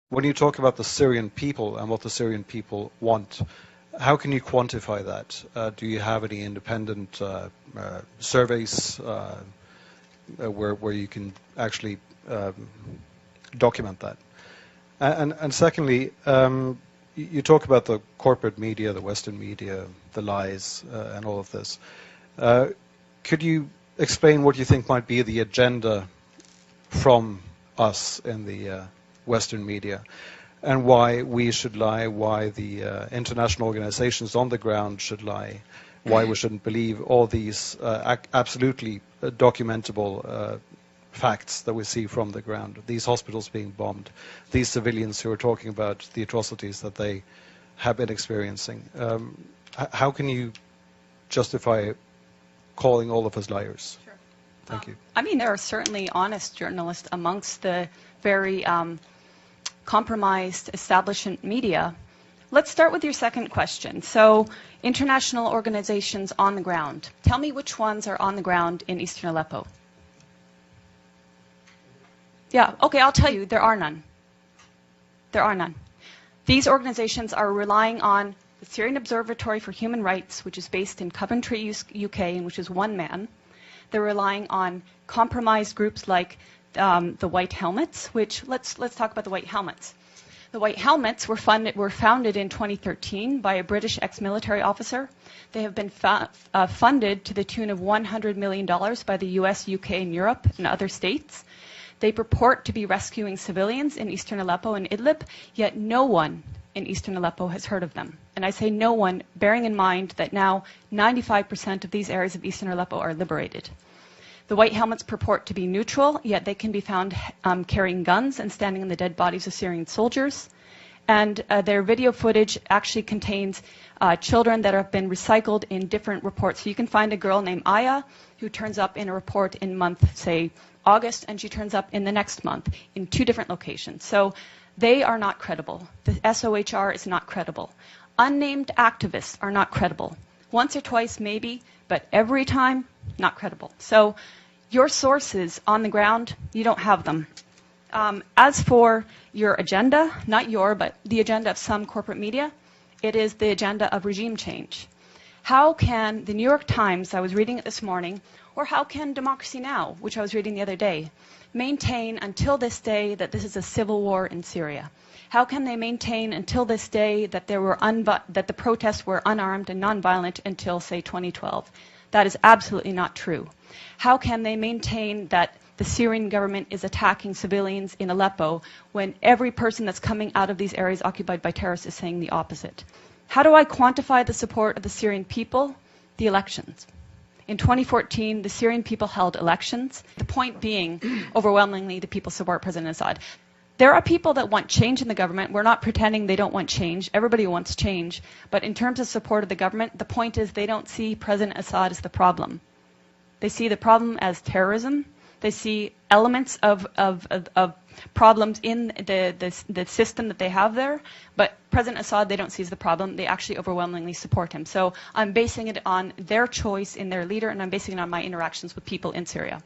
when you talk about the Syrian people and what the Syrian people want, how can you quantify that? Do you have any independent surveys where you can actually document that? And secondly, you talk about the corporate media, the Western media, the lies, and all of this. Could you explain what you think might be the agenda from us in the Western media, and why we should lie, why the international organizations on the ground should lie, why we shouldn't believe all these absolutely documentable facts that we see from the ground, these hospitals being bombed, these civilians who are talking about the atrocities that they have been experiencing. How can you justify calling all of us liars? Sure. Thank you. I mean, there are certainly honest journalists amongst the very compromised establishment media. Let's start with your second question. So, international organizations on the ground. Tell me which ones are on the ground in eastern Aleppo. Yeah, okay, I'll tell you, there are none. There are none. These organizations are relying on the Syrian Observatory for Human Rights, which is based in Coventry, UK, and which is one man. They're relying on compromised groups like the White Helmets, which, let's talk about the White Helmets. The White Helmets were founded in 2013 by a British ex-military officer. They have been funded to the tune of $100 million by the US, UK, and Europe, and other states. They purport to be rescuing civilians in eastern Aleppo and Idlib, yet no one in eastern Aleppo has heard of them. And I say no one, bearing in mind that now 95% of these areas of eastern Aleppo are liberated. The White Helmets purport to be neutral, yet they can be found carrying guns and standing on the dead bodies of Syrian soldiers. And their video footage actually contains children that have been recycled in different reports. So you can find a girl named Aya who turns up in a report in month, say, August, and she turns up in the next month in 2 different locations. So they are not credible. The SOHR is not credible. Unnamed activists are not credible. Once or twice, maybe, but every time, not credible. So your sources on the ground, you don't have them. As for your agenda, not your, but the agenda of some corporate media, it is the agenda of regime change. How can the New York Times, I was reading it this morning, or how can Democracy Now!, which I was reading the other day, maintain until this day that this is a civil war in Syria? How can they maintain until this day that that the protests were unarmed and nonviolent until, say, 2012? That is absolutely not true. How can they maintain that the Syrian government is attacking civilians in Aleppo when every person that's coming out of these areas occupied by terrorists is saying the opposite? How do I quantify the support of the Syrian people? The elections. In 2014, the Syrian people held elections. The point being, overwhelmingly, the people support President Assad. There are people that want change in the government. We're not pretending they don't want change. Everybody wants change. But in terms of support of the government, the point is they don't see President Assad as the problem. They see the problem as terrorism. They see elements of problems in the system that they have there. But President Assad, they don't see as the problem. They actually overwhelmingly support him. So I'm basing it on their choice in their leader, and I'm basing it on my interactions with people in Syria.